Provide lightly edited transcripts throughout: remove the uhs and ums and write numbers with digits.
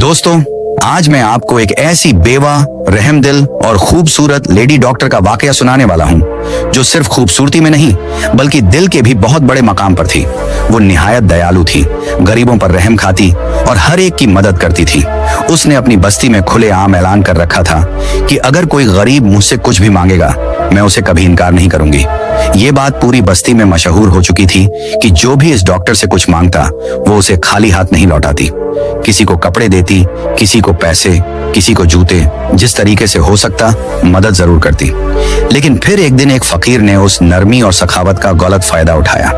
दोस्तों, आज मैं आपको एक ऐसी बेवा, रहमदिल और खूबसूरत लेडी डॉक्टर का वाकया सुनाने वाला हूँ जो सिर्फ खूबसूरती में नहीं बल्कि दिल के भी बहुत बड़े मकाम पर थी। वो निहायत दयालु थी, गरीबों पर रहम खाती और हर एक की मदद करती थी। उसने अपनी बस्ती में खुलेआम ऐलान कर रखा था कि अगर कोई गरीब मुझसे कुछ भी मांगेगा, मैं उसे कभी इनकार नहीं करूंगी। ये बात पूरी बस्ती में मशहूर हो चुकी थी कि जो भी इस डॉक्टर से कुछ मांगता वो उसे खाली हाथ नहीं लौटाती। किसी को कपड़े देती, किसी को पैसे, किसी को जूते, जिस तरीके से हो सकता मदद जरूर करती। लेकिन फिर एक दिन एक फकीर ने उस नरमी और सखावत का गलत फायदा उठाया।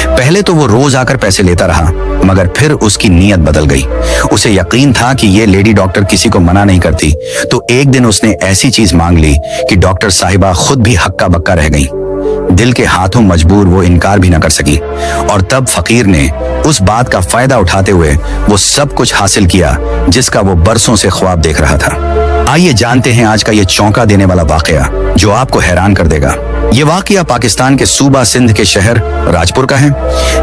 पहले तो वो रोज आकर पैसे लेता रहा, मगर फिर उसकी नीयत बदल गई। उसे यकीन था कि ये लेडी डॉक्टर किसी को मना नहीं करती, तो एक दिन उसने ऐसी चीज मांग ली कि डॉक्टर साहिबा खुद भी हक्का बक्का रह गई। दिल के हाथों मजबूर वो इनकार भी न कर सकी और तब फकीर ने उस बात का फायदा उठाते हुए वो सब कुछ हासिल किया जिसका वो बरसों से ख्वाब देख रहा था। आइए जानते हैं आज का ये चौंका देने वाला वाकया जो आपको हैरान कर देगा। ये वाकया पाकिस्तान के सूबा सिंध के शहर राजपुर का है,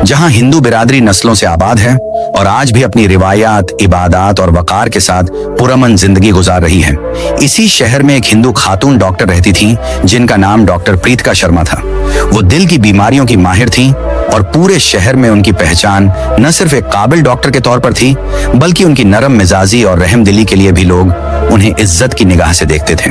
जहां हिंदू बिरादरी नस्लों से आबाद है और आज भी अपनी रिवायात, इबादत और वकार के साथ पुरअमन जिंदगी गुजार रही है। इसी शहर में एक हिंदू खातून डॉक्टर रहती थी जिनका नाम डॉक्टर प्रीतिका शर्मा था। वो दिल की बीमारियों की माहिर थी और पूरे शहर में उनकी पहचान न सिर्फ एक काबिल डॉक्टर के तौर पर थी बल्कि उनकी नरम मिजाजी और रहमदिली के लिए भी लोग उन्हें इज्जत की निगाह से देखते थे।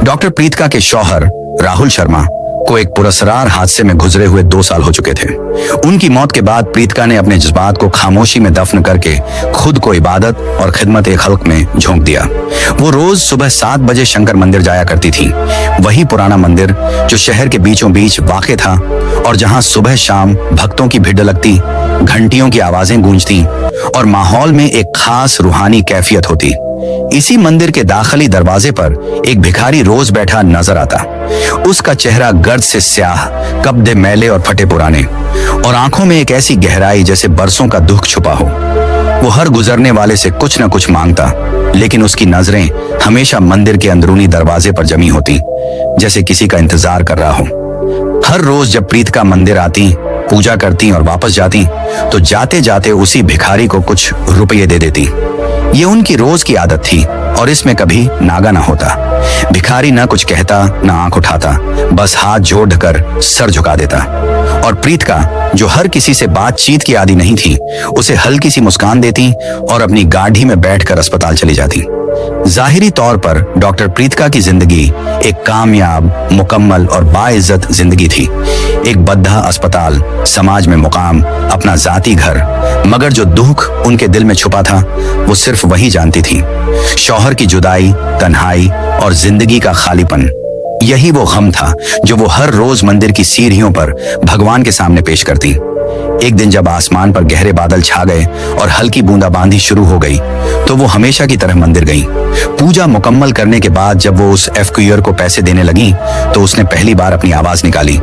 डॉक्टर प्रीतिका के शौहर राहुल शर्मा को एक पुरस्कार हादसे में गुजरे हुए 2 साल हो चुके थे। उनकी मौत के बाद प्रीतिका ने अपने जज्बात को खामोशी में दफन करके खुद को इबादत और खिदमत एक खल्क में झोंक दिया। वो रोज सुबह 7 बजे शंकर मंदिर जाया करती थी, वही पुराना मंदिर जो शहर के बीचों बीच वाक़ था और जहां सुबह शाम भक्तों की भीड़ लगती, घंटियों की आवाजें गूंजती और माहौल में एक खास रूहानी कैफियत होती। इसी मंदिर के दाखिली दरवाजे पर एक भिखारी रोज बैठा नजर आता। उसका चेहरा गर्द से स्याह, कपड़े मैले और फटे पुराने और आंखों में एक ऐसी गहराई जैसे बरसों का दुख छुपा हो। वो हर गुजरने वाले से कुछ न कुछ मांगता, लेकिन उसकी नजरें हमेशा मंदिर के अंदरूनी दरवाजे पर जमी होती, जैसे किसी का इंतजार कर रहा हो। हर रोज जब प्रीतिका मंदिर आती, पूजा करती और वापस जाती, तो जाते जाते उसी भिखारी को कुछ रुपये दे देती। ये उनकी रोज की आदत थी और इसमें कभी नागा ना होता। भिखारी ना कुछ कहता, ना आंख उठाता, बस हाथ जोड़ कर सर झुका देता। और प्रीतिका, जो हर किसी से बातचीत की आदी नहीं थी, उसे हल्की सी मुस्कान देती और अपनी गाड़ी में बैठकर अस्पताल चली जाती। जाहिरी तौर पर डॉक्टर प्रीतिका की जिंदगी एक कामयाब, मुकम्मल और बाइज्जत जिंदगी थी। एक बद्धा अस्पताल, समाज में मुकाम, अपना जाती घर, मगर जो दुख उनके दिल में छुपा था वो सिर्फ वही जानती थी। शौहर की जुदाई, तन्हाई और जिंदगी का खालीपन। यही वो गम था जो वो हर रोज मंदिर की सीढ़ियों पर भगवान के सामने पेश करती। एक दिन जब आसमान पर गहरे बादल छा गए और हल्की बूंदाबांदी शुरू हो गई, तो वो हमेशा की तरह मंदिर गई। पूजा मुकम्मल करने के बाद जब वो उस एफक्यूअर को पैसे देने लगी, तो उसने पहली बार अपनी आवाज निकाली।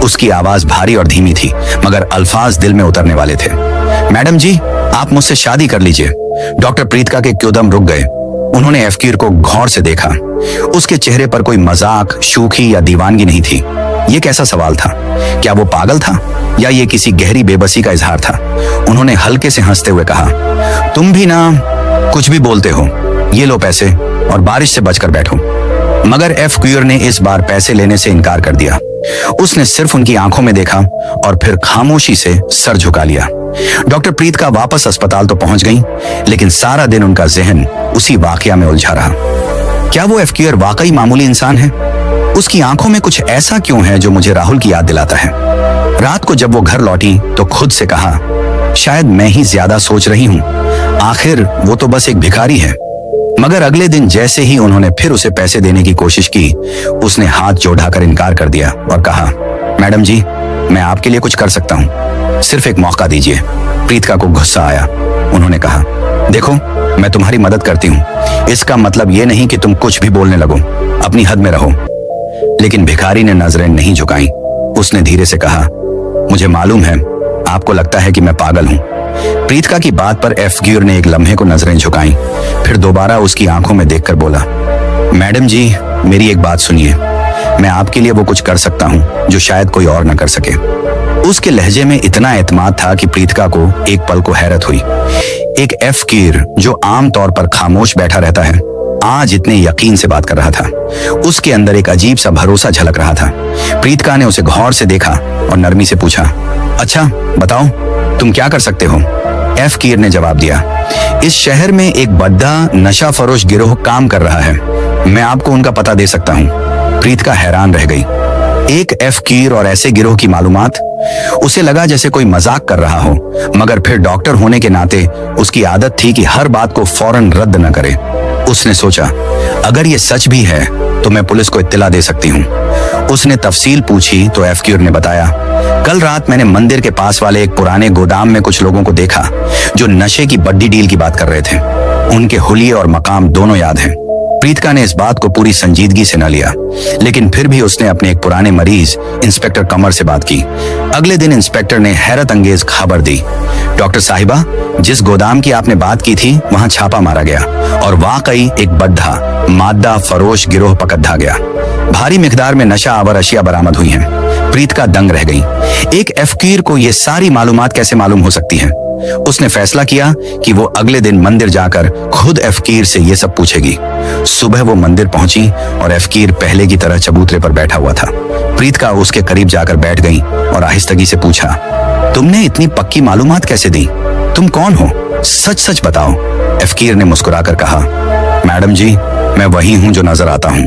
उसकी आवाज भारी और धीमी थी, मगर अल्फाज दिल में उतरने वाले थे। मैडम जी, आप मुझसे शादी कर लीजिए। डॉक्टर प्रीतिका के क्योदम रुक गए। उन्होंने एफक्यूअर को गौर से देखा। उसके चेहरे पर कोई मजाक, शूखी या दीवानगी नहीं थी। ये कैसा सवाल था? क्या वो पागल था या ये किसी गहरी बेबसी का इजहार था? उन्होंने हल्के से हंसते हुए कहा, तुम भी ना कुछ भी बोलते हो। ये लो पैसे और बारिश से बचकर बैठो। मगर एफक्यूअर ने इस बार पैसे लेने से इनकार कर दिया। उसने सिर्फ उनकी आंखों में देखा और फिर खामोशी से सर झुका लिया। डॉक्टर प्रीतिका वापस अस्पताल तो पहुंच गई, लेकिन सारा दिन उनका जहन उसी वाकया में उलझा रहा। क्या वो एफक्यूअर वाकई मामूली इंसान है? उसकी आंखों में कुछ ऐसा क्यों है जो मुझे राहुल की याद दिलाता है? रात को जब वो घर लौटी तो खुद से कहा, शायद मैं ही ज्यादा सोच रही हूँ, आखिर वो तो बस एक भिखारी है। मगर अगले दिन जैसे ही उन्होंने फिर उसे पैसे देने की कोशिश की, उसने हाथ जोड़कर इनकार कर दिया और कहा, मैडम जी, मैं आपके लिए कुछ कर सकता हूँ, सिर्फ एक मौका दीजिए। प्रीतिका को गुस्सा आया। उन्होंने कहा, देखो, मैं तुम्हारी मदद करती हूँ, इसका मतलब ये नहीं कि तुम कुछ भी बोलने लगो, अपनी हद में रहो। लेकिन भिखारी ने नजरें नहीं झुकाई। उसने धीरे से कहा, मुझे मालूम है आपको लगता है कि मैं पागल हूँ। प्रीतिका की बात पर एफक्यूअर ने एक लम्हे को नजरें झुकाई, फिर दोबारा उसकी आंखों में देखकर बोला, मैडम जी, मेरी एक बात सुनिए। मैं आपके लिए वो कुछ कर सकता हूँ जो शायद कोई और न कर सके। उसके लहजे में इतना एतमाद था कि प्रीतिका को एक पल को हैरत हुई। एक एफ कीर जो आमतौर पर खामोश बैठा रहता है, आज इतने यकीन से बात कर रहा था। उसके अंदर एक अजीब सा भरोसा झलक रहा था। प्रीतिका ने उसे गौर से देखा और नरमी से पूछा, अच्छा बताओ, तुम क्या कर सकते हो? एफ कीर ने जवाब दिया, इस शहर में एक बद्दा नशा फरोश गिरोह काम कर रहा है, मैं आपको उनका पता दे सकता हूँ। प्रीतिका हैरान रह गई। एक एफ कीर और ऐसे गिरोह की मालूमात? उसे लगा जैसे कोई मजाक कर रहा हो, मगर फिर डॉक्टर होने के नाते उसकी आदत थी कि हर बात को फौरन रद्द न करे। उसने सोचा, अगर ये सच भी है तो मैं पुलिस को इत्तला दे सकती हूँ। उसने तफसील पूछी तो एफ कीर ने बताया, कल रात मैंने मंदिर के पास वाले एक पुराने गोदाम में कुछ लोगों को देखा जो नशे की बड्डी डील की बात कर रहे थे। उनके हुलिये और मकाम दोनों याद हैं। प्रीतिका ने इस बात को पूरी संजीदगी से न लिया, लेकिन फिर भी उसने अपने एक पुराने मरीज इंस्पेक्टर कमर से बात की। अगले दिन इंस्पेक्टर ने हैरत अंगेज खबर दी, डॉक्टर साहिबा, जिस गोदाम की आपने बात की थी वहां छापा मारा गया और वाकई एक बद्दा मादा फरोश गिरोह पकड़ा गया। भारी मिकदार में नशा आवर अशिया बरामद हुई हैं। प्रीतिका दंग रह गई। एक एफकीर को ये सारी मालूमात कैसे मालूम हो सकती हैं? उसने फैसला किया कि वो अगले दिन मंदिर जाकर खुद एफकीर से ये सब पूछेगी। सुबह वो मंदिर पहुंची और एफकीर पहले की तरह चबूतरे पर बैठा हुआ था। प्रीतिका उसके करीब जाकर बैठ गई और आहिस्तगी से पूछा, तुमने इतनी पक्की मालूमात कैसे दी? तुम कौन हो? सच सच बताओ। एफकीर ने मुस्कुराकर कहा, मैडम जी, मैं वही हूं जो नजर आता हूं,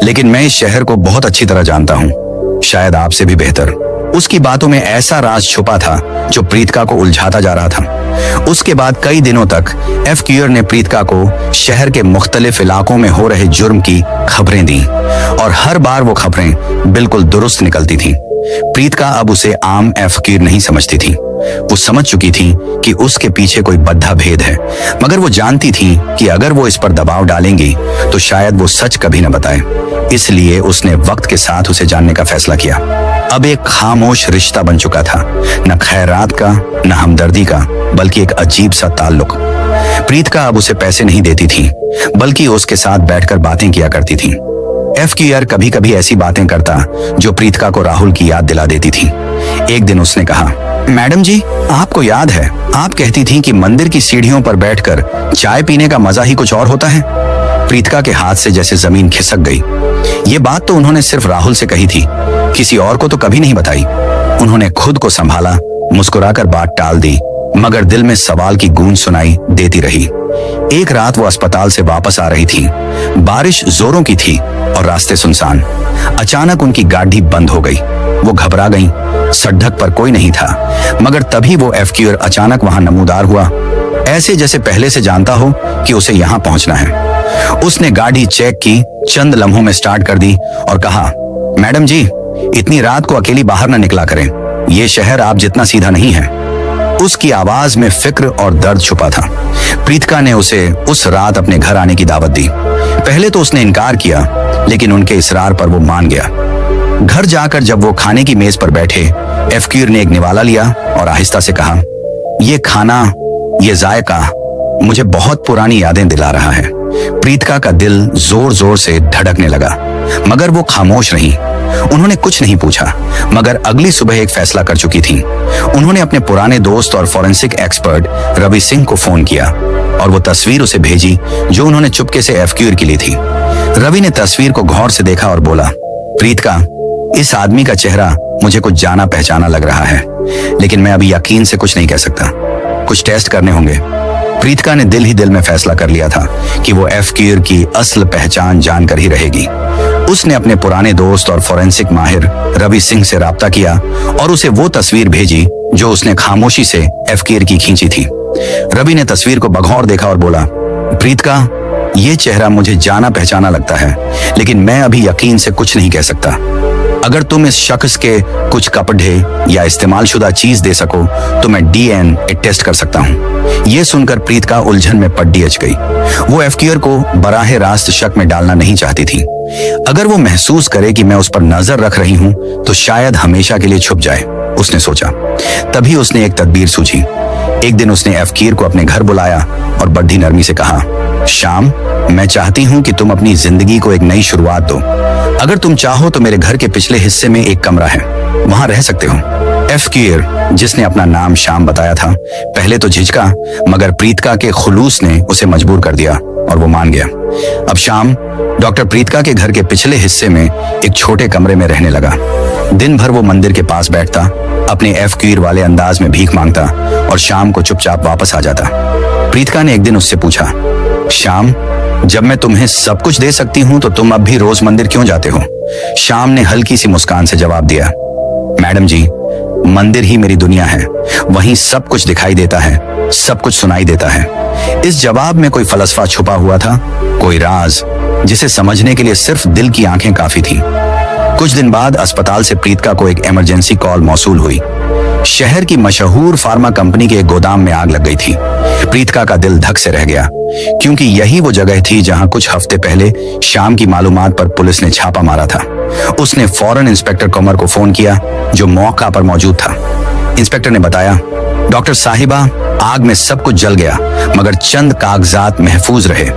लेकिन मैं इस शहर को बहुत अच्छी तरह जानता हूं, शायद आपसे भी बेहतर। उसकी बातों में ऐसा राज छुपा था जो प्रीतिका को उलझाता जा रहा था। उसके बाद कई दिनों तक एफ कीर ने प्रीतिका को शहर के मुख्तलिफ इलाकों में हो रहे जुर्म की खबरें दी और हर बार वो खबरें बिल्कुल दुरुस्त निकलती थीं। प्रीतिका अब उसे आम एफ कीर नहीं समझती थी। वो समझ चुकी थी कि उसके पीछे कोई बद्धा भेद है, मगर वो जानती थी कि अगर वो इस पर दबाव डालेंगी तो शायद वो सच कभी न बताए। इसलिए उसने वक्त के साथ उसे जानने का फैसला किया। अब एक खामोश रिश्ता बन चुका था, न खैरात का न हमदर्दी का, बल्कि एक अजीब सा ताल्लुक। प्रीतिका अब उसे पैसे नहीं देती थी, बल्कि उसके साथ बैठकर बातें किया करती थी। एफ कीर कभी कभी ऐसी बातें करता जो प्रीतिका को राहुल की याद दिला देती थी। एक दिन उसने कहा, मैडम जी, आपको याद है आप कहती थी कि मंदिर की सीढ़ियों पर बैठकर चाय पीने का मजा ही कुछ और होता है। प्रीतिका के हाथ से जैसे जमीन खिसक गई। ये बात तो उन्होंने सिर्फ राहुल से कही थी, किसी और को तो कभी नहीं बताई। उन्होंने खुद को संभाला, मुस्कुराकर बात टाल दी, मगर दिल में सवाल की गूंज सुनाई देती रही। एक रात वो अस्पताल से वापस आ रही थी। बारिश जोरों की थी और रास्ते सुनसान। अचानक उनकी गाड़ी बंद हो गई। वो घबरा गई। सड़क पर कोई नहीं था, मगर तभी वो एफ कीर अचानक वहां नमूदार हुआ, ऐसे जैसे पहले से जानता हो कि उसे यहाँ पहुंचना है। उसने गाड़ी चेक की, चंद लम्हों में स्टार्ट कर दी और कहा, मैडम जी, इतनी रात को अकेली बाहर न निकला करें, ये शहर आप जितना सीधा नहीं है। उसकी आवाज में फिक्र और दर्द छुपा था। प्रीतिका ने उसे उस रात अपने घर आने की दावत दी। पहले तो उसने इनकार किया, लेकिन उनके इसरार पर वो मान गया। घर जाकर जब वो खाने की मेज पर बैठे, एफ कीर ने एक निवाला लिया और आहिस्ता से कहा, ये खाना, ये जायका मुझे बहुत पुरानी यादें दिला रहा है। प्रीतिका का दिल जोर जोर से धड़कने लगा, मगर वो खामोश रही। उन्होंने कुछ नहीं पूछा, मगर अगली सुबह एक फैसला कर चुकी थी। उन्होंने अपने पुराने दोस्त और फॉरेंसिक एक्सपर्ट रवि सिंह को फोन किया और वो तस्वीर उसे भेजी जो उन्होंने चुपके से एफ कीर की ली थी। रवि ने तस्वीर को गौर से देखा और बोला, प्रीतिका, इस आदमी का चेहरा मुझे कुछ जाना पहचाना लग रहा है, लेकिन मैं अभी यकीन से कुछ नहीं कह सकता, कुछ टेस्ट करने होंगे। प्रीतिका ने दिल ही दिल में फैसला कर लिया था कि वो एफ कीर की असल पहचान जानकर ही रहेगी। उसने अपने पुराने दोस्त और फॉरेंसिक माहिर रवि सिंह से राब्ता किया और उसे वो तस्वीर भेजी जो उसने खामोशी से एफ कीर की खींची थी। रवि ने तस्वीर को बघौर देखा और बोला, प्रीतिका, ये चेहरा मुझे जाना पहचाना लगता है, लेकिन मैं अभी यकीन से कुछ नहीं कह सकता। अगर तुम इस शख्स के कुछ कपड़े या इस्तेमाल शुदा चीज दे सको तो मैं डीएनए टेस्ट कर सकता हूँ। ये सुनकर प्रीतिका उलझन में पड्डी अच गई। वो एफ कीर को बराह रास्त शक में डालना नहीं चाहती थी। अगर वो महसूस करे कि मैं उस पर नजर रख रही हूँ तो शायद हमेशा के लिए छुप जाए, उसने सोचा। तभी उसने एक तदबीर सूझी। एक दिन उसने एफ कीर को अपने घर बुलाया और बड़ी नरमी से कहा, शाम, मैं चाहती हूँ कि तुम अपनी जिंदगी को एक नई शुरुआत दो। अगर तुम चाहो तो मेरे घर के पिछले हिस्से में एक कमरा है, वहां रह सकते हो। एफक्यूर, जिसने अपना नाम श्याम बताया था, पहले तो झिझका, मगर प्रीतिका के खुलूस ने उसे मजबूर कर दिया और वो मान गया। अब श्याम डॉक्टर प्रीतिका के घर के पिछले हिस्से में एक छोटे कमरे में रहने लगा। दिन भर वो मंदिर के पास बैठता, अपने एफक्यूर वाले अंदाज में भीख मांगता और शाम को चुपचाप वापस आ जाता। प्रीतिका ने एक दिन उससे पूछा, श्याम, जब मैं तुम्हें सब कुछ दे सकती हूँ तो तुम अब भी रोज मंदिर क्यों जाते हो? श्याम ने हल्की सी मुस्कान से जवाब दिया, मैडम जी, मंदिर ही मेरी दुनिया है, वहीं सब कुछ दिखाई देता है, सब कुछ सुनाई देता है। इस जवाब में कोई फलसफा छुपा हुआ था, कोई राज जिसे समझने के लिए सिर्फ दिल की आंखें काफी थी। कुछ दिन बाद अस्पताल से प्रीतिका को एक इमरजेंसी कॉल मौसूल हुई। शहर की मशहूर फार्मा कंपनी के एक गोदाम में आग लग गई थी। प्रीतिका का दिल धक से रह गया, क्योंकि यही वो जगह थी जहां कुछ हफ्ते पहले शाम की मालूमात पर पुलिस ने छापा मारा था। उसने फौरन इंस्पेक्टर कमर को फोन किया, जो मौका पर मौजूद था। इंस्पेक्टर ने बताया, डॉक्टर साहिबा, आग में सब कुछ जल गया, मगर चंद कागजात महफूज रहे।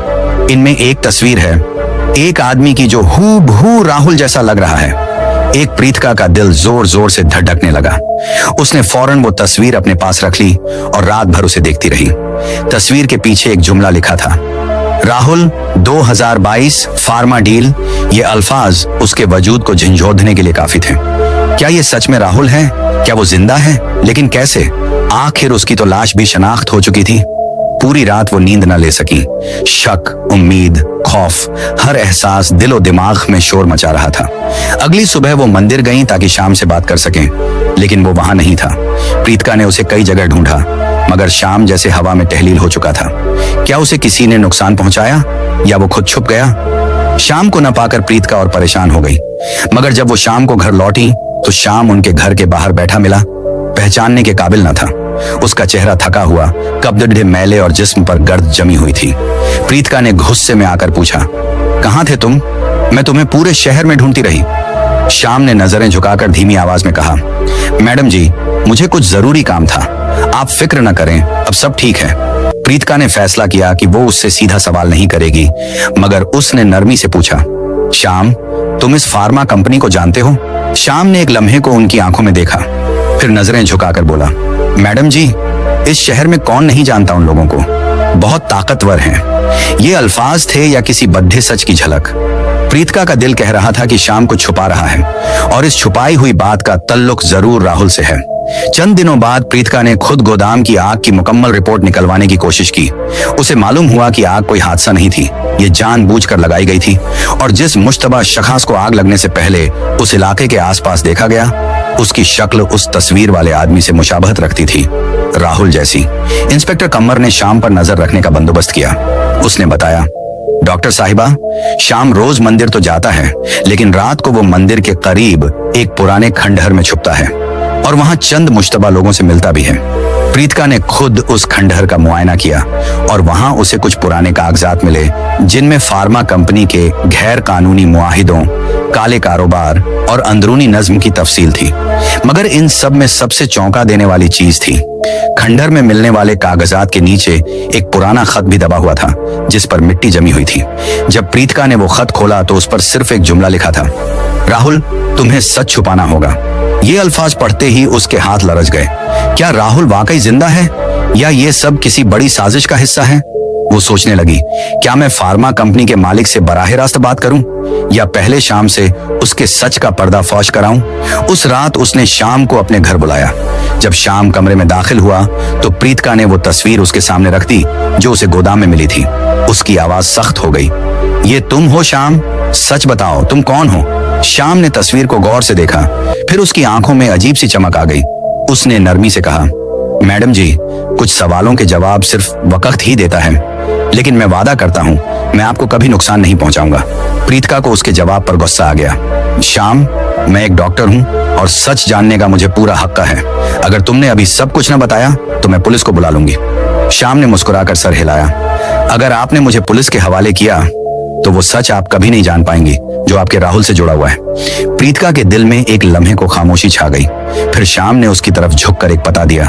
इनमें एक तस्वीर है, एक आदमी की जो हूबहू राहुल जैसा लग रहा है। एक प्रीतिका का दिल जोर जोर से धड़कने लगा। उसने फौरन वो तस्वीर अपने पास रख ली और रात भर उसे देखती रही। तस्वीर के पीछे एक जुमला लिखा था, राहुल 2022 फार्मा डील। ये अल्फाज उसके वजूद को झंझोड़ने के लिए काफी थे। क्या ये सच में राहुल है? क्या वो जिंदा है? लेकिन कैसे? आखिर उसकी तो लाश भी शनाख्त हो चुकी थी। पूरी रात वो नींद न ले सकी। शक, उम्मीद, खौफ, हर एहसास दिलो दिमाग में शोर मचा रहा था। अगली सुबह वो मंदिर गईं ताकि शाम से बात कर सकें, लेकिन वो वहां नहीं था। प्रीतिका ने उसे कई जगह ढूंढा, मगर शाम जैसे हवा में तहलील हो चुका था। क्या उसे किसी ने नुकसान पहुंचाया या वो खुद छुप गया? शाम को न पाकर प्रीतिका और परेशान हो गई, मगर जब वो शाम को घर लौटी तो शाम उनके घर के बाहर बैठा मिला। पहचानने के काबिल न था। उसका चेहरा थका हुआ, कपड़े मैले और जिस्म पर गर्द जमी हुई थी। प्रीतिका ने गुस्से में आकर पूछा, कहाँ थे तुम? मैं तुम्हें पूरे शहर में ढूंढती रही। शाम ने नजरें झुकाकर धीमी आवाज में कहा, मैडम जी, मुझे कुछ जरूरी काम था, आप फिक्र न करें, अब सब ठीक है। प्रीतिका ने फैसला किया कि वो उससे सीधा सवाल नहीं करेगी, मगर उसने नरमी से पूछा, शाम, तुम इस फार्मा कंपनी को जानते हो? शाम ने एक लम्हे को उनकी आंखों में देखा, फिर नजरें झुकाकर बोला, मैडम जी, इस शहर में कौन नहीं जानता उन लोगों को, बहुत ताकतवर हैं। ये अल्फाज थे या किसी बद्धे सच की झलक? प्रीतिका का दिल कह रहा था कि शाम को छुपा रहा है, और इस छुपाई हुई बात का तल्लुक जरूर राहुल से है। चंद दिनों बाद प्रीतिका ने खुद गोदाम की आग की मुकम्मल रिपोर्ट निकलवाने की कोशिश की। उसे मालूम हुआ कि आग कोई हादसा नहीं थी, ये जानबूझकर लगाई गई थी, और जिस मुश्तबा शख्स को आग लगने से पहले उस इलाके के आसपास देखा गया, उसकी शक्ल उस तस्वीर वाले आदमी से मुशाबहत रखती थी, राहुल जैसी। इंस्पेक्टर कमर ने शाम पर नजर रखने का बंदोबस्त किया। उसने बताया, डॉक्टर साहिबा, शाम रोज मंदिर तो जाता है, लेकिन रात को वो मंदिर के करीब एक पुराने खंडहर में छुपता है और वहां चंद मुश्तबा लोगों से मिलता भी है। प्रीतिका ने खुद उस खंडहर का मुआयना किया और वहां उसे कुछ पुराने कागजात मिले, जिनमें फार्मा कंपनी के गैर कानूनी मुआहिदों, काले कारोबार और अंदरूनी नज्म की तफसील थी। मगर इन सब में सबसे चौंका देने वाली चीज थी, खंडहर में मिलने वाले कागजात के नीचे एक पुराना खत भी दबा हुआ था, जिस पर मिट्टी जमी हुई थी। जब प्रीतिका ने वो खत खोला तो उस पर सिर्फ एक जुमला लिखा था, राहुल, तुम्हें सच छुपाना होगा। ये अल्फाज पढ़ते ही उसके हाथ लरज गए। क्या राहुल वाकई जिंदा है या ये सब किसी बड़ी साजिश का हिस्सा है? वो सोचने लगी, क्या मैं फार्मा कंपनी के मालिक से बराह रास्त बात करूं या पहले शाम से उसके सच का पर्दाफाश कराऊं? उस रात उसने शाम को अपने घर बुलाया। जब शाम कमरे में दाखिल हुआ तो प्रीतिका ने वो तस्वीर उसके सामने रख दी जो उसे गोदाम में मिली थी। उसकी आवाज सख्त हो गई, ये तुम हो शाम? सच बताओ, तुम कौन हो? शाम ने तस्वीर को गौर से देखा, फिर उसकी आंखों में अजीब सी चमक आ गई। उसने नरमी से कहा, मैडम जी, कुछ सवालों के जवाब सिर्फ वक्त ही देता है, लेकिन मैं वादा करता हूँ मैं आपको कभी नुकसान नहीं पहुंचाऊंगा। प्रीतिका को उसके जवाब पर गुस्सा आ गया। शाम, मैं एक डॉक्टर हूँ और सच जानने का मुझे पूरा हक है। अगर तुमने अभी सब कुछ न बताया तो मैं पुलिस को बुला लूंगी। शाम ने मुस्कुराकर सर हिलाया, अगर आपने मुझे पुलिस के हवाले किया तो वो सच आप कभी नहीं जान पाएंगी जो आपके राहुल से जुड़ा हुआ है। प्रीतिका के दिल में एक लम्हे को खामोशी छा गई। फिर शाम ने उसकी तरफ झुककर एक पता दिया।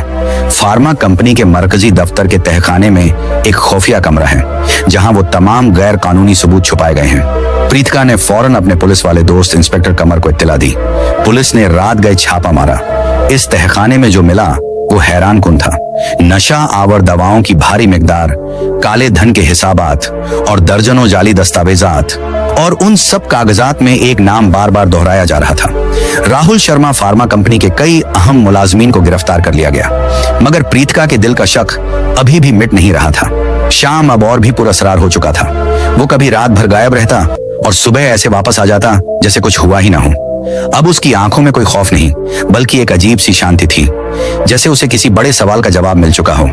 फार्मा कंपनी के मरकजी दफ्तर के तहखाने में एक खुफिया कमरा है, जहां वो तमाम गैर कानूनी सबूत छुपाए गए हैं। प्रीतिका ने फौरन अपने पुलिस वाले दोस्त इंस्पेक्टर कमर को इत्तला दी। पुलिस ने रात गए छापा मारा, इस तहखाने में जो मिला वो हैरान कुन था। नशा आवर दवाओं की भारी मिकदार, काले धन के हिसाबात और दर्जनों जाली दस्तावेजात, और उन सब कागजात में एक नाम बार बार दोहराया जा रहा था। राहुल शर्मा फार्मा कंपनी के कई अहम मुलाजमीन को गिरफ्तार कर लिया गया, मगर प्रीतिका के दिल का शक अभी भी मिट नहीं रहा था। शाम अब और भी पुरअसरार हो चुका था। वो कभी रात भर गायब रहता और सुबह ऐसे वापस आ जाता जैसे कुछ हुआ ही ना हो। अब उसकी आंखों में कोई खौफ नहीं, बल्कि एक अजीब सी शांति थी, जैसे उसे किसी बड़े सवाल का जवाब मिल चुका हो।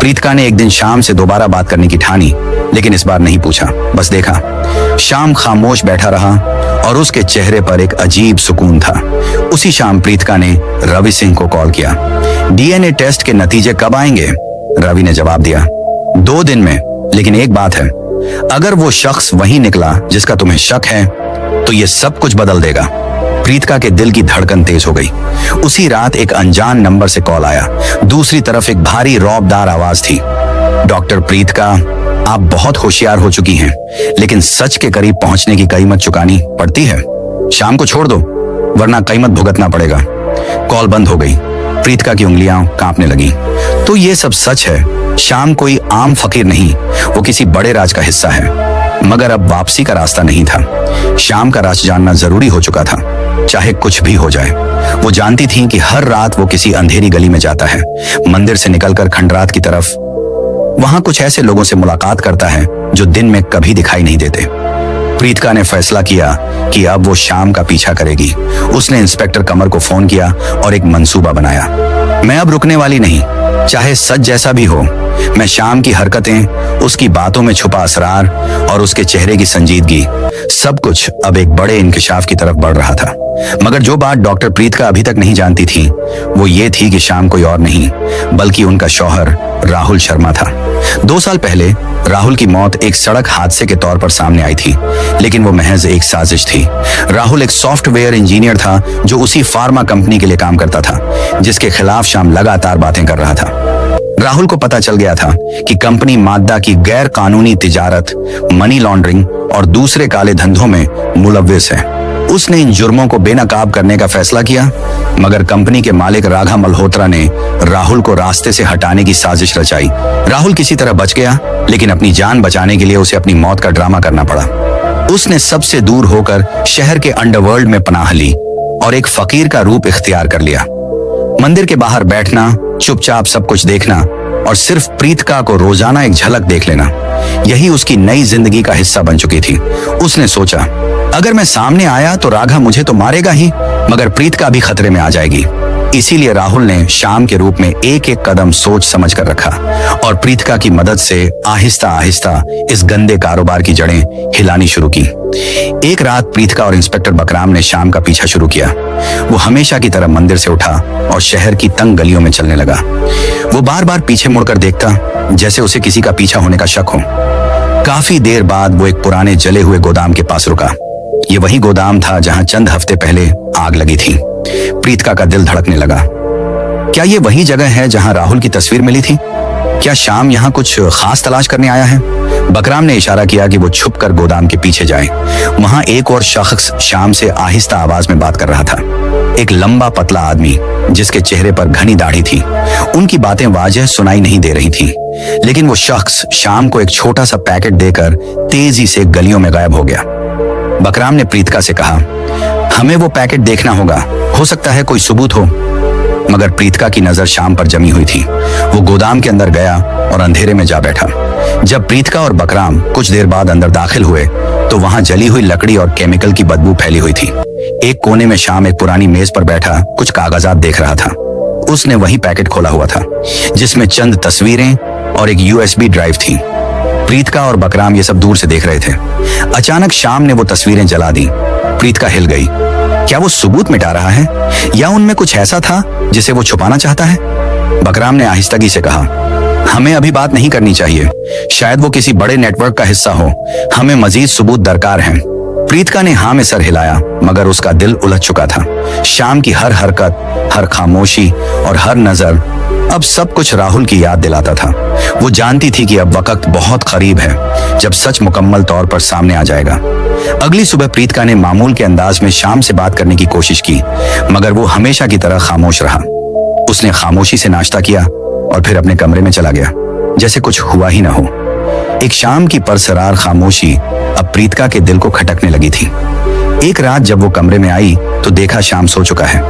प्रीतिका ने एक दिन शाम से दोबारा बात करने की ठानी, लेकिन इस बार नहीं पूछा, बस देखा। शाम खामोश बैठा रहा और उसके चेहरे पर एक अजीब सुकून था। उसी शाम प्रीतिका ने रवि सिंह को कॉल किया। डीएनए टेस्ट के नतीजे कब आएंगे? रवि ने जवाब दिया, 2 दिन में, लेकिन एक बात है, अगर वो शख्स वही निकला जिसका तुम्हें शक है तो ये सब कुछ बदल देगा। प्रीतिका के दिल की धड़कन तेज हो गई। उसी रात एक अनजान नंबर से कॉल आया। दूसरी तरफ एक भारी रौबदार आवाज थी, डॉक्टर प्रीतिका, आप बहुत होशियार हो चुकी हैं, लेकिन सच के करीब पहुंचने की कीमत चुकानी पड़ती है। शाम को छोड़ दो, वरना कीमत भुगतना पड़ेगा। कॉल बंद हो गई। प्रीतिका की उंगलियां कांपने लगी। तो ये सब सच है। शाम कोई आम फकीर नहीं, वो किसी बड़े राज का हिस्सा है। मगर अब वापसी का रास्ता नहीं था। शाम का राज जानना जरूरी हो चुका था, चाहे कुछ भी हो जाए। वो जानती थी कि हर रात वो किसी अंधेरी गली में जाता है, मंदिर से निकलकर खंडरात की तरफ। वहां कुछ ऐसे लोगों से मुलाकात करता है जो दिन में कभी दिखाई नहीं देते। प्रीतिका ने फैसला किया कि अब वो शाम का पीछा करेगी। उसने इंस्पेक्टर कमर को फोन किया और एक मंसूबा बनाया। मैं अब रुकने वाली नहीं, चाहे सच जैसा भी हो। मैं शाम की हरकतें, उसकी बातों में छुपा असरार और उसके चेहरे की संजीदगी, सब कुछ अब एक बड़े इंकिशाफ की तरफ बढ़ रहा था। मगर जो बात डॉक्टर प्रीतिका अभी तक नहीं जानती थी, वो ये थी कि शाम कोई और नहीं, बल्कि उनका शौहर राहुल शर्मा था। 2 साल पहले राहुल की मौत एक सड़क हादसे के तौर पर सामने आई थी, लेकिन वो महज एक साजिश थी। राहुल एक सॉफ्टवेयर इंजीनियर था जो उसी फार्मा कंपनी के लिए काम करता था, जिसके खिलाफ शाम लगातार बातें कर रहा था। राहुल को पता चल गया था कि कंपनी मादा की गैर कानूनी तिजारत, मनी लॉन्ड्रिंग और दूसरे काले धंधों में मुलव्विस है। उसने इन जुर्मों को बेनकाब करने का फैसला किया, मगर कंपनी के मालिक राघा मल्होत्रा ने राहुल को रास्ते से हटाने की साजिश रचाई। राहुल किसी तरह बच गया, लेकिन अपनी जान बचाने के लिए उसे अपनी मौत का ड्रामा करना पड़ा। उसने सबसे दूर होकर शहर के अंडरवर्ल्ड में पनाह ली और एक फकीर का रूप इख्तियार कर लिया। मंदिर के बाहर बैठना, चुपचाप सब कुछ देखना और सिर्फ प्रीतिका को रोजाना एक झलक देख लेना, यही उसकी नई जिंदगी का हिस्सा बन चुकी थी। उसने सोचा, अगर मैं सामने आया तो राघा मुझे तो मारेगा ही, मगर प्रीतिका भी खतरे में आ जाएगी। इसीलिए राहुल ने शाम के रूप में एक एक कदम सोच समझ कर रखा और प्रीतिका की मदद से आहिस्ता आहिस्ता इस गंदे कारोबार की जड़ें हिलानी शुरू की। एक रात प्रीतिका और इंस्पेक्टर बकराम ने शाम का पीछा शुरू किया। वो हमेशा की तरह मंदिर से उठा और शहर की तंग गलियों में चलने लगा। वो बार बार पीछे मुड़कर देखता, जैसे उसे किसी का पीछा होने का शक हो। काफी देर बाद वो एक पुराने जले हुए गोदाम के पास रुका। ये वही गोदाम था जहां चंद हफ्ते पहले आग लगी थी। प्रीतिका का दिल धड़कने लगा। क्या ये वही जगह है जहां राहुल की तस्वीर मिली थी? क्या शाम यहाँ कुछ खास तलाश करने आया है? बकराम ने इशारा किया कि वो छुपकर गोदाम के पीछे जाए। वहां एक और शख्स शाम से आहिस्ता आवाज में बात कर रहा था। एक लंबा पतला आदमी जिसके चेहरे पर घनी दाढ़ी थी। उनकी बातें वाजह सुनाई नहीं दे रही थी, लेकिन वो शख्स शाम को एक छोटा सा पैकेट देकर तेजी से गलियों में गायब हो गया। बकराम ने प्रीतिका से कहा, हमें वो पैकेट देखना होगा, हो सकता है कोई सबूत हो। मगर प्रीतिका की नजर शाम पर जमी हुई थी। वो गोदाम के अंदर गया और अंधेरे में जा बैठा। जब प्रीतिका और बकराम कुछ देर बाद अंदर दाखिल हुए तो वहां जली हुई लकड़ी और केमिकल की बदबू फैली हुई थी। एक कोने में शाम एक पुरानी मेज पर बैठा कुछ कागजात देख रहा था। उसने वही पैकेट खोला हुआ था जिसमें चंद तस्वीरें और एक यूएसबी ड्राइव थी। प्रीतिका और बकराम ये सब दूर से देख रहे थे। अचानक शाम ने वो तस्वीरें जला दी। प्रीतिका हिल गई। क्या वो सबूत मिटा रहा है या उनमें कुछ ऐसा था जिसे वो छुपाना चाहता है? बकराम ने आहिस्तगी से कहा, हमें अभी बात नहीं करनी चाहिए, शायद वो किसी बड़े नेटवर्क का हिस्सा हो। हमें मजीद सबूत दरकार हैं। प्रीतिका ने हाँ में सर हिलाया, मगर उसका दिल उलझ चुका था। शाम की हर हरकत, हर खामोशी और हर नजर अब सब कुछ राहुल की याद दिलाता था। वो जानती थी कि अब वक्त बहुत करीब है जब सच मुकम्मल तौर पर सामने आ जाएगा। अगली सुबह प्रीतिका ने मामूल के अंदाज में शाम से बात करने की कोशिश की, मगर वो हमेशा की तरह खामोश रहा। उसने खामोशी से नाश्ता किया और फिर अपने कमरे में चला गया, जैसे कुछ हुआ ही ना हो। एक शाम की परसरार खामोशी अब प्रीतिका के दिल को खटकने लगी थी। एक रात जब वो कमरे में आई तो देखा शाम सो चुका है।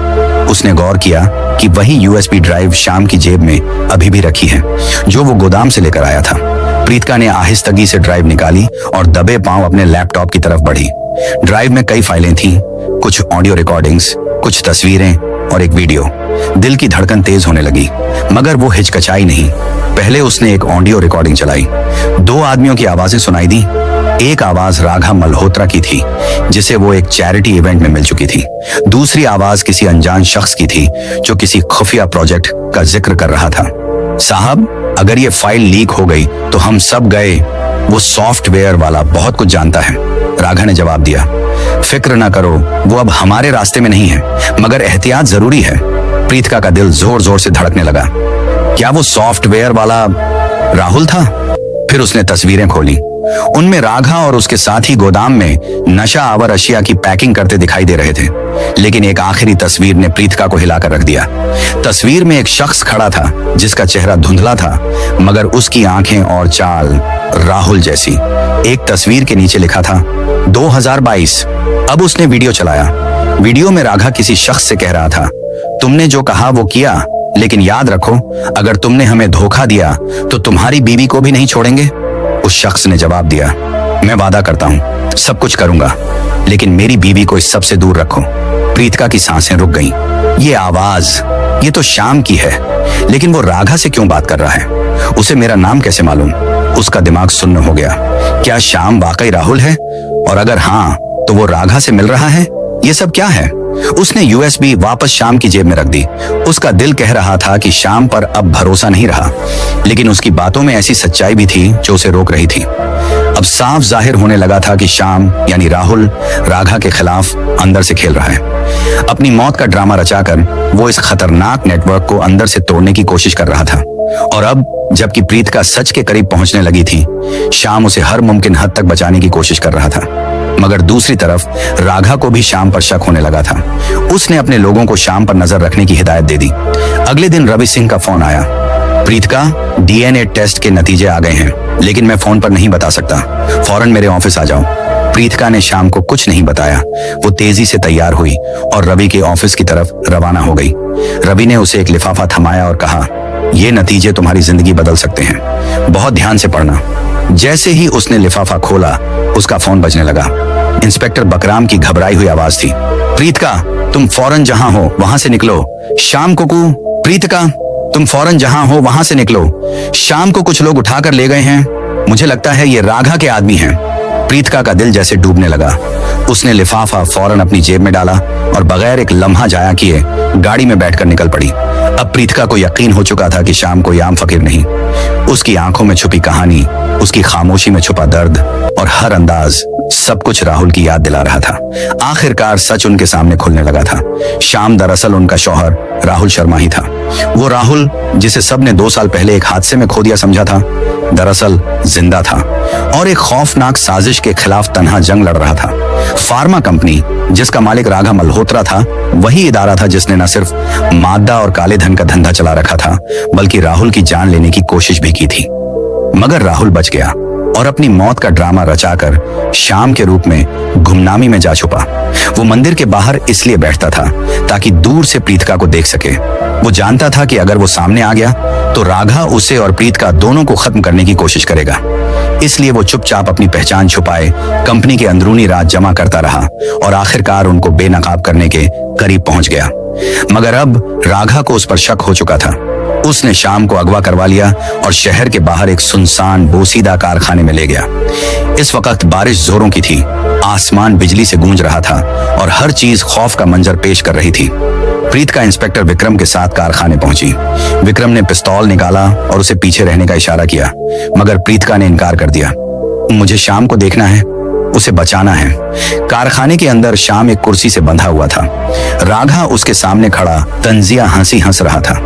उसने गौर किया कि वही यूएसबी ड्राइव शाम की जेब में अभी भी रखी है, जो वो गोदाम से लेकर आया था। प्रीतिका ने आहिस्तगी से ड्राइव निकाली और दबे पांव अपने लैपटॉप की तरफ बढ़ी। ड्राइव में कई फाइलें थीं, कुछ ऑडियो रिकॉर्डिंग्स, कुछ तस्वीरें और एक वीडियो। दिल की धड़कन तेज होने लगी, मगर वो हिचकिचाई नहीं। पहले उसने एक ऑडियो रिकॉर्डिंग चलाई। 2 आदमियों की आवाजें सुनाई दी। एक आवाज राघा मल्होत्रा की थी, जिसे वो एक चैरिटी इवेंट में मिल चुकी थी। दूसरी आवाज किसी अनजान शख्स की थी, जो किसी खुफिया प्रोजेक्ट का जिक्र कर रहा था। साहब, अगर ये फाइल लीक हो गई तो हम सब गए। वो सॉफ्टवेयर वाला बहुत कुछ जानता है, राघा ने जवाब दिया। फिक्र ना करो, वो अब हमारे रास्ते में नहीं है, मगर एहतियात जरूरी है। प्रीतिका का दिल जोर जोर से धड़कने लगा। क्या वो सॉफ्टवेयर वाला राहुल था? फिर उसने तस्वीरें खोली। उनमें राघा और उसके साथी गोदाम में नशा आवर अशिया की पैकिंग करते दिखाई दे रहे थे। लेकिन एक आखिरी तस्वीर ने प्रीतिका को हिलाकर रख दिया। तस्वीर में एक शख्स खड़ा था, जिसका चेहरा धुंधला था, मगर उसकी आंखें और चाल राहुल जैसी। एक तस्वीर के नीचे लिखा था 2022। अब उसने वीडियो चलाया। वीडियो में राघा किसी शख्स से कह रहा था, तुमने जो कहा वो किया, लेकिन याद रखो, अगर तुमने हमें धोखा दिया तो तुम्हारी बीवी को भी नहीं छोड़ेंगे। उस शख्स ने जवाब दिया, मैं वादा करता हूं सब कुछ करूंगा, लेकिन मेरी बीवी को इस सब से दूर रखो। प्रीतिका की सांसें रुक गईं। ये आवाज, ये तो शाम की है, लेकिन वो राघा से क्यों बात कर रहा है? उसे मेरा नाम कैसे मालूम? उसका दिमाग सुन्न हो गया। क्या शाम वाकई राहुल है? और अगर हाँ, तो वो राघा से मिल रहा है? ये सब क्या है? उसने यूएसबी वापस शाम की जेब में रख दी। उसका दिल कह रहा था कि शाम पर अब भरोसा नहीं रहा, लेकिन उसकी बातों में ऐसी सच्चाई भी थी जो उसे रोक रही थी। अब साफ जाहिर होने लगा था कि शाम यानी राहुल राघा के खिलाफ अंदर से खेल रहा है। अपनी मौत का ड्रामा रचाकर वो इस खतरनाक नेटवर्क को अंदर से तोड़ने की कोशिश कर रहा था। और अब जबकि प्रीतिका सच के करीब पहुंचने लगी थी, शाम उसे हर मुमकिन हद तक बचाने की कोशिश कर रहा था। मगर दूसरी तरफ राघा को भी शाम पर शक होने लगा था। उसने अपने लोगों को शाम पर नजर रखने की हिदायत दे दी। अगले दिन रवि सिंह का फोन आया। प्रीतिका, डीएनए टेस्ट के नतीजे आ गए हैं, लेकिन मैं फोन पर नहीं बता सकता। फौरन मेरे ऑफिस आ जाओ। प्रीतिका ने शाम को कुछ नहीं बताया। वो तेजी से तैयार हुई और रवि के ऑफिस की तरफ रवाना हो गई। रवि ने उसे एक लिफाफा थमाया और कहा, ये नतीजे तुम्हारी जिंदगी बदल सकते हैं, बहुत ध्यान से पढ़ना। जैसे ही उसने लिफाफा खोला, उसका फोन बजने लगा। इंस्पेक्टर बकराम की घबराई हुई आवाज थी। प्रीतिका, तुम फौरन जहां हो वहां से निकलो। शाम को प्रीतिका, तुम फौरन जहां हो वहां से निकलो। शाम को कुछ लोग उठाकर ले गए हैं। मुझे लगता है ये राघा के आदमी हैं। प्रीतिका का दिल जैसे डूबने लगा। उसने लिफाफा फौरन अपनी जेब में डाला और बगैर एक लम्हा जाया किए गाड़ी में बैठकर निकल पड़ी। अब प्रीतिका को यकीन हो चुका था कि शाम कोई आम फकीर नहीं। उसकी आंखों में छुपी कहानी, उसकी खामोशी में छुपा दर्द और हर अंदाज, सब कुछ राहुल की याद दिला रहा था। आखिरकार सच उनके सामने खुलने लगा था। शाम दरअसल उनका शौहर राहुल शर्मा ही था। वो राहुल जिसे सबने 2 साल पहले एक हादसे में खो दिया समझा था, दरअसल जिंदा था और एक खौफनाक साजिश के खिलाफ तन्हा जंग लड़ रहा था। फार्मा कंपनी जिसका मालिक राघा मल्होत्रा था, वही इदारा था जिसने न सिर्फ मादा और काले धन का धंधा चला रखा था, बल्कि राहुल की जान लेने की कोशिश भी की थी। मगर राहुल बच गया और अपनी मौत का ड्रामा रचाकर शाम के रूप में गुमनामी में जा छुपा। वो मंदिर के बाहर इसलिए बैठता था ताकि दूर से प्रीतिका को देख सके। वो जानता था कि अगर वो सामने आ गया तो राघा उसे और प्रीतिका दोनों को खत्म करने की कोशिश करेगा। इसलिए वो चुपचाप अपनी पहचान छुपाए कंपनी के अंदरूनी राज जमा करता रहा और आखिरकार उनको बेनकाब करने के करीब पहुंच गया। मगर अब राघा को उस पर शक हो चुका था। उसने शाम को अगवा करवा लिया और शहर के बाहर एक सुनसान बोसीदा कारखाने में ले गया। इस वक्त बारिश जोरों की थी, आसमान बिजली से गूंज रहा था और हर चीज खौफ का मंजर पेश कर रही थी। प्रीतिका इंस्पेक्टर विक्रम के साथ कारखाने पहुंची। विक्रम ने पिस्तौल निकाला और उसे पीछे रहने का इशारा किया, मगर प्रीतिका ने इनकार कर दिया। मुझे शाम को देखना है, उसे बचाना है। कारखाने के अंदर शाम एक कुर्सी से बंधा हुआ था। राघा उसके सामने खड़ा तंजिया हंसी हंस रहा था।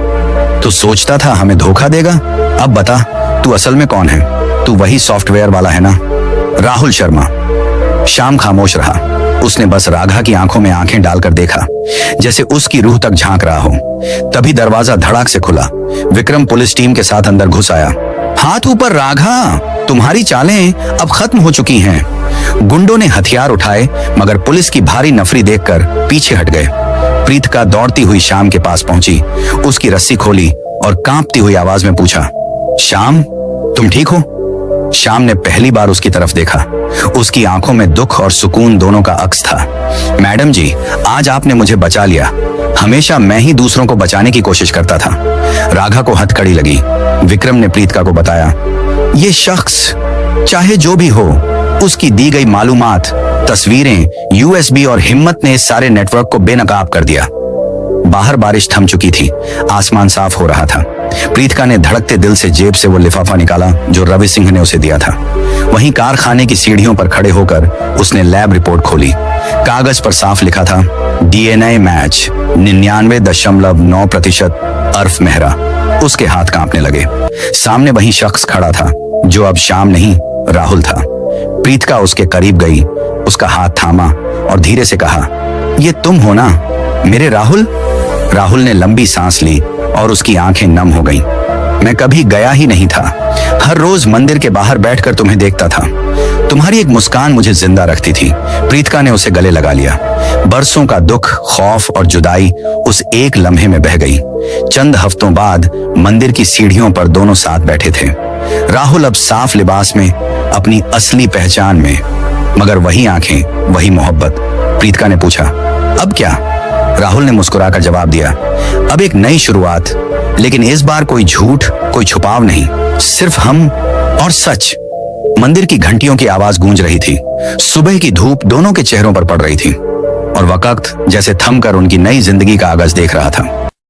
तो सोचता था हमें धोखा देगा? अब बता, तू असल में कौन है? तू वही सॉफ्टवेयर वाला है ना? राहुल शर्मा। शाम खामोश रहा। उसने बस राघा की आंखों में आंखें डालकर देखा, जैसे उसकी रूह तक झांक रहा हो। तभी दरवाजा धड़ाक से खुला। विक्रम पुलिस टीम के साथ अंदर घुस आया। हाथ ऊपर राघा, तुम्हारी चालें अब खत्म हो चुकी हैं। गुंडों ने हथियार उठाए, मगर पुलिस की भारी नफरी देखकर पीछे हट गए। प्रीतिका दौड़ती हुई श्याम के पास पहुंची, उसकी रस्सी खोली और कांपती हुई आवाज में पूछा, श्याम, तुम ठीक हो? श्याम ने पहली बार उसकी तरफ देखा। उसकी आंखों में दुख और सुकून दोनों का अक्स था। मैडम जी, आज आपने मुझे बचा लिया। हमेशा मैं ही दूसरों को बचाने की कोशिश करता था। राघा को हथकड़ी लगी। विक्रम ने प्रीतिका को बताया, ये शख्स चाहे जो भी हो, उसकी दी गई मालूमात, तस्वीरें, यूएसबी और हिम्मत ने इस सारे नेटवर्क को बेनकाब कर दिया। बाहर बारिश थम चुकी थी, आसमान साफ हो रहा था। प्रीतिका ने धड़कते दिल से जेब से वो लिफाफा निकाला जो रवि सिंह ने उसे दिया था। वहीं कारखाने की सीढ़ियों पर खड़े होकर उसने लैब रिपोर्ट खोली। कागज पर साफ लिखा था, डीएनए मैच 99.9%, अर्फ मेहरा। उसके हाथ कांपने लगे। सामने वही शख्स खड़ा था जो अब श्याम नहीं, राहुल था। प्रीतिका उसके करीब गई, उसका हाथ थामा और धीरे से कहा, ये तुम हो ना मेरे राहुल? राहुल ने लंबी सांस ली और उसकी आंखें नम हो गईं। मैं कभी गया ही नहीं था। हर रोज मंदिर के बाहर बैठकर तुम्हें देखता था। तुम्हारी एक मुस्कान मुझे जिंदा रखती थी। प्रीतिका ने उसे गले लगा लिया। बरसों का दुख, खौफ और जुदाई उस एक लम्हे में बह गई। चंद हफ्तों बाद मंदिर की सीढ़ियों पर दोनों साथ बैठे थे। राहुल अब साफ लिबास में, अपनी असली पहचान में, मगर वही आंखें, वही मोहब्बत। प्रीतिका ने पूछा, अब क्या? राहुल ने मुस्कुराकर जवाब दिया, अब एक नई शुरुआत, लेकिन इस बार कोई झूठ, कोई छुपाव नहीं, सिर्फ हम और सच। मंदिर की घंटियों की आवाज गूंज रही थी। सुबह की धूप दोनों के चेहरों पर पड़ रही थी और वक्त जैसे थमकर उनकी नई जिंदगी का आगाज देख रहा था।